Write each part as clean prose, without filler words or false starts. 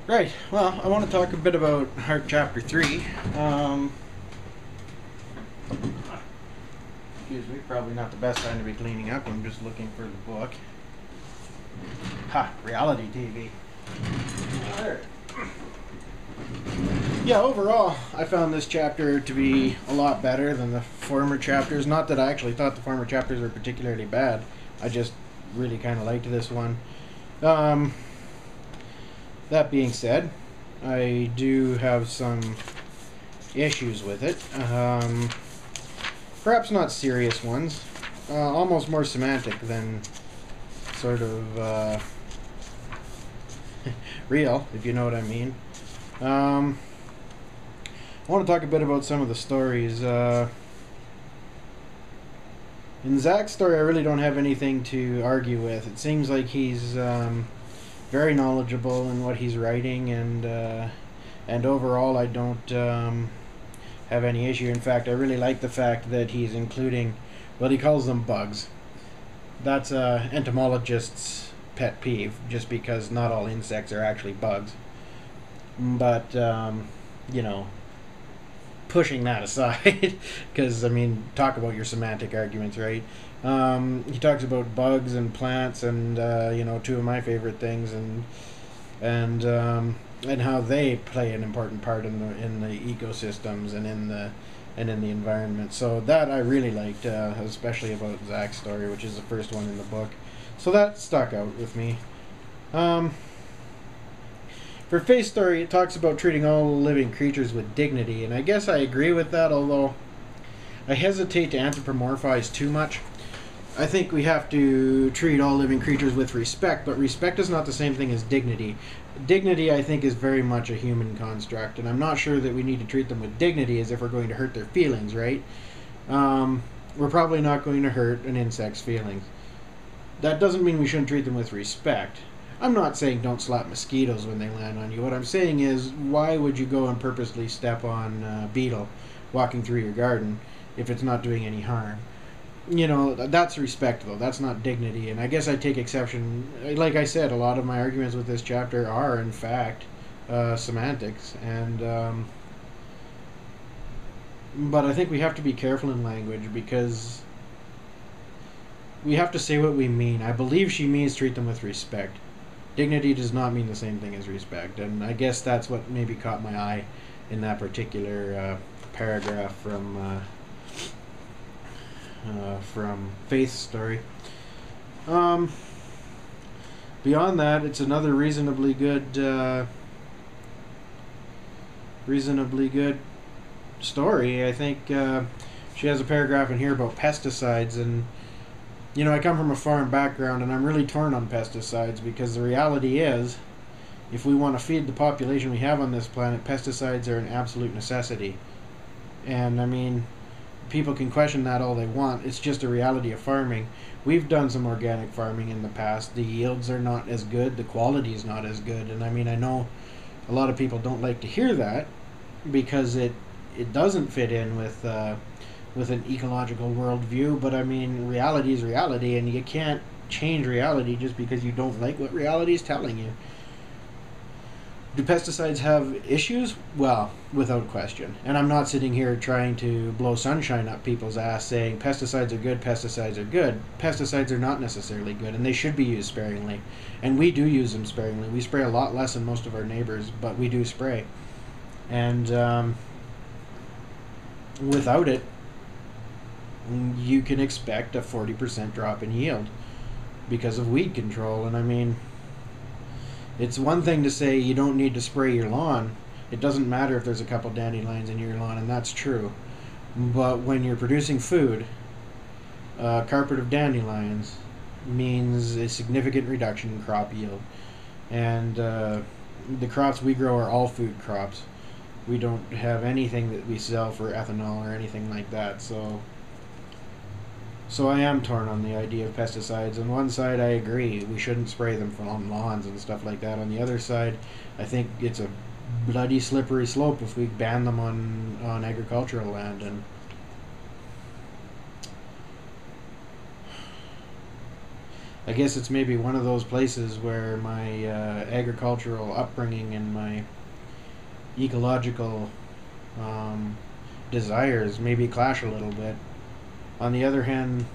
Right. Well, I want to talk a bit about Heart Chapter 3. Excuse me, probably not the best time to be cleaning up. I'm just looking for the book. Ha! Reality TV. There. Yeah, overall, I found this chapter to be a lot better than the former chapters. Not that I actually thought the former chapters were particularly bad. I just really kind of liked this one. That being said, I do have some issues with it. Perhaps not serious ones. Almost more semantic than sort of real, if you know what I mean. I want to talk a bit about some of the stories. In Zach's story, I really don't have anything to argue with. It seems like he's very knowledgeable in what he's writing, and overall, I don't have any issue. In fact, I really like the fact that he's including, well, he calls them bugs. That's a entomologist's pet peeve, just because not all insects are actually bugs. But you know, pushing that aside, because I mean, talk about your semantic arguments, right? He talks about bugs and plants, and you know, two of my favorite things, and how they play an important part in the ecosystems and in the environment. So that I really liked, especially about Zach's story, which is the first one in the book. So that stuck out with me. For Faith's story, it talks about treating all living creatures with dignity, and I guess I agree with that, although I hesitate to anthropomorphize too much. I think we have to treat all living creatures with respect, but respect is not the same thing as dignity. Dignity, I think, is very much a human construct, and I'm not sure that we need to treat them with dignity as if we're going to hurt their feelings, right? We're probably not going to hurt an insect's feelings. That doesn't mean we shouldn't treat them with respect. I'm not saying don't slap mosquitoes when they land on you. What I'm saying is, why would you go and purposely step on a beetle walking through your garden if it's not doing any harm? You know, that's respect, though. That's not dignity. And I guess I take exception. Like I said, a lot of my arguments with this chapter are, in fact, semantics. But I think we have to be careful in language, because we have to say what we mean. I believe she means treat them with respect. Dignity does not mean the same thing as respect, and I guess that's what maybe caught my eye in that particular paragraph from Faith's story. Beyond that, it's another reasonably good story. I think she has a paragraph in here about pesticides, and you know, I come from a farm background, and I'm really torn on pesticides, because the reality is, if we want to feed the population we have on this planet, pesticides are an absolute necessity. And I mean, people can question that all they want. It's just a reality of farming. We've done some organic farming in the past. The yields are not as good. The quality is not as good. And I mean, I know a lot of people don't like to hear that, because it doesn't fit in with an ecological worldview, but I mean, reality is reality, and you can't change reality just because you don't like what reality is telling you. Do pesticides have issues? Well, without question. And I'm not sitting here trying to blow sunshine up people's ass saying pesticides are good, pesticides are good. Pesticides are not necessarily good, and they should be used sparingly. And we do use them sparingly. We spray a lot less than most of our neighbors, but we do spray. And without it, you can expect a 40% drop in yield because of weed control. And I mean, it's one thing to say you don't need to spray your lawn. It doesn't matter if there's a couple dandelions in your lawn, and that's true. But when you're producing food, a carpet of dandelions means a significant reduction in crop yield. And the crops we grow are all food crops. We don't have anything that we sell for ethanol or anything like that. So I am torn on the idea of pesticides. On one side, I agree. We shouldn't spray them on lawns and stuff like that. On the other side, I think it's a bloody slippery slope if we ban them on agricultural land. I guess it's maybe one of those places where my agricultural upbringing and my ecological um, desires maybe clash a little bit. On the other hand,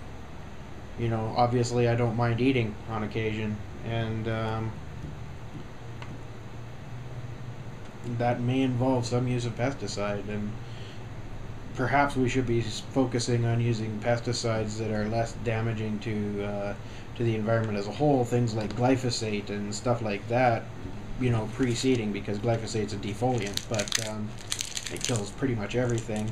obviously I don't mind eating on occasion, and that may involve some use of pesticide, and perhaps we should be focusing on using pesticides that are less damaging to the environment as a whole, things like glyphosate and stuff like that, preceding, because glyphosate's a defoliant, but it kills pretty much everything.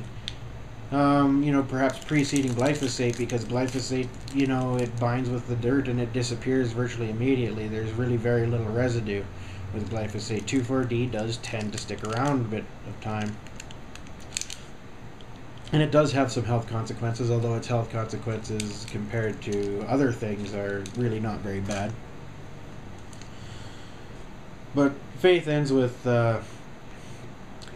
Perhaps preceding glyphosate, because glyphosate, it binds with the dirt and it disappears virtually immediately. There's really very little residue with glyphosate. 2,4-D does tend to stick around a bit of time. And it does have some health consequences, although its health consequences compared to other things are really not very bad. But Faith ends with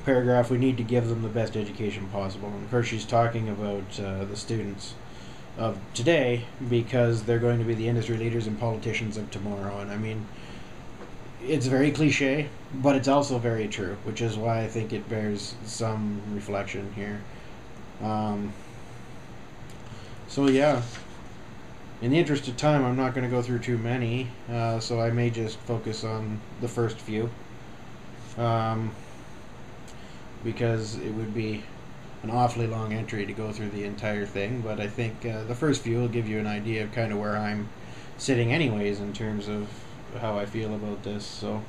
paragraph, we need to give them the best education possible. And of course she's talking about the students of today, because they're going to be the industry leaders and politicians of tomorrow. And I mean, it's very cliche, but it's also very true, which is why I think it bears some reflection here. So yeah, in the interest of time, I'm not going to go through too many, so I may just focus on the first few, because it would be an awfully long entry to go through the entire thing. But I think the first few will give you an idea of kind of where I'm sitting anyways in terms of how I feel about this. So